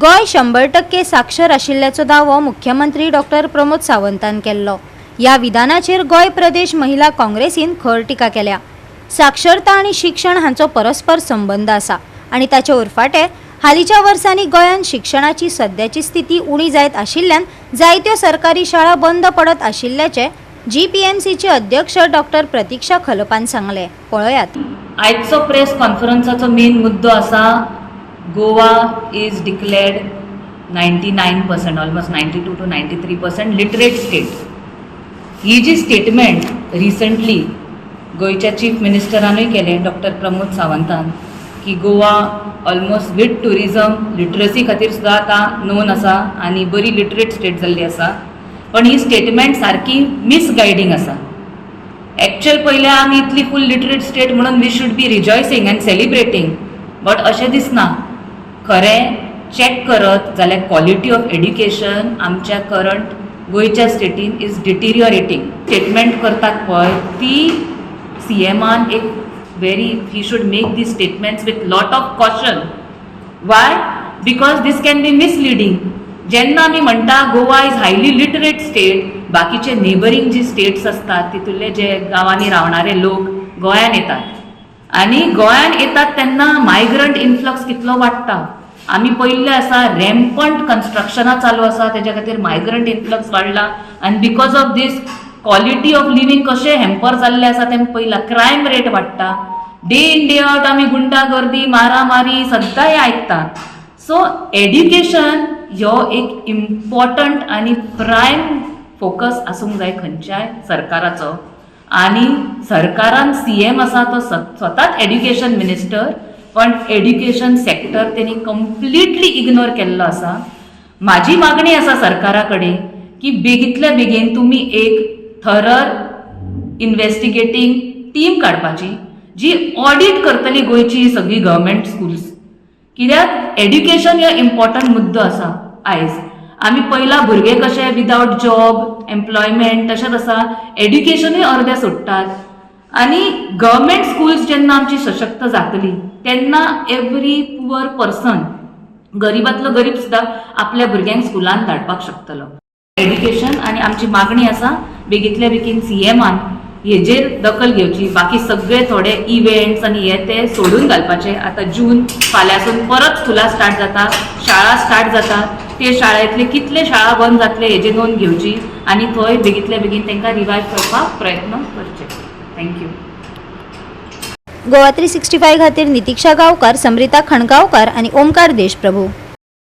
गोय 100% साक्षर आशिल्ल्याचो दावो मुख्यमंत्री डॉक्टर प्रमोद सावंतान केल्लो। या विधानाचेर गोय प्रदेश महिला काँग्रेसीन खर टिका केल्या। साक्षरता आणि शिक्षण हांचो परस्पर संबंध आसा आणि ताचे उरफाटे हालींच्या वर्सांनी गोंयांत शिक्षणाची सद्याची स्थिती उणी जायत आशिल्ल्यान जायत्यो सरकारी शाळा बंद पडत आशिल्ल्याचे GPMCचे अध्यक्ष डॉक्टर प्रतीक्षा खलपान सांगले। पळयात। आयचो प्रेस कॉन्फरन्साचो मेन मुद्दो आसा Goa is declared 99%, almost 92 to 93% literate state. ही जी स्टेटमेंट रिसंटली गोयच्या चीफ मिनिस्टरानूय केले डॉक्टर प्रमोद सावंतान की Goa almost with tourism literacy खातीर सुद्दां आतां नोन आसा आनी बरी लिटरेट स्टेट जाल्ली आसा। पण ही स्टेटमेंट सारकी मिसगायडींग आसा। एक्चुअल पयले आमी इतली फूल लिटरेट स्टेट म्हणून we should be rejoicing and celebrating, but अशें दिसना। खरें चॅक करत जाल्यार क्वॉलिटी ऑफ एड्युकेशन आमच्या करंट गोयच्या स्टेटीन इज डिटिरियोरेटिंग। स्टेटमेंट करतात पळय ती CMान एक he should make these statements with lot of caution. Why? Because this can be misleading. जेन्ना आमी म्हणटा Goa is highly literate state, बाकीचे नेबरिंग जी स्टेट्स असतात तितुले जे गांवांनी रावणारे लोक गोंयान येतात आनी गोंयान येतात तेन्ना मायग्रंट इन्फ्लक्स कितलो वाडटा। आमी पयल्ले आसा रॅम्पंट कन्स्ट्रक्शनां चालू आसा, तेज्या खातीर मायग्रंट इन्फ्लक्स वाडला आनी because of these quality of living कशें हॅम्पर जाल्लें आसा तें पयला। क्रायम रेट वाडटा, डे इन डे आउट आमी गुंडागर्दी मारामारी सद्दां आयकतात। सो एड्युकेशन ह्यो एक इम्पॉर्टंट आनी प्रायम फोकस आसूंक जाय खंयच्याय सरकाराचो। आनी सरकारान CM आसा तो स्वताच एड्युकेशन मिनिस्टर, पण एड्युकेशन सेक्टर तेणी कंप्लिटली इग्नोर केल्लो आसा। म्हाजी मागणी आसा सरकारा कडेन की बेगींतल्या बेगीन तुमी एक थरर इन्व्हेस्टिगेटिंग टीम काडपाची जी ऑडिट करतली गोयची सगळी गव्हर्मेंट स्कूल्स। कित्याक एड्युकेशन हो इम्पॉर्टंट मुद्दो आसा। आयज आमी पयला भुरगे कशे विदाउट जॉब एम्प्लॉयमेंट तशेंच आसा, एड्युकेशनूय अर्दे सोडटात आनी गव्हर्मेंट स्कूल्स जेन्ना आमची सशक्त जातली तेन्ना एवरी पुअर पर्सन गरीबांतलो गरीब सुद्दां आपल्या भुरग्यांक स्कुलान धाडपाक शकतलो। एड्युकेशन आनी आमची मागणी आसा बेगींतल्या बेगीन CMान हेजेर दखल घेवची। बाकी सगळे थोडे इव्हेंट्स आनी हे ते सोडून घालपाचे। आता जून फाल्यांसून परत स्कुलां स्टार्ट जाता, शाळा स्टार्ट जातात, ते शाळेंतले कितले शाळा बंद जातले हेजी नोंद घेवची आनी थंय बेगींतल्या बेगीन तांकां रिवायव करपाक प्रयत्न करचे। थँक्यू। गोवा 365 खातीर नितीक्षा गांवकार, समृता खणगांवकार आणि ओमकार देशप्रभू।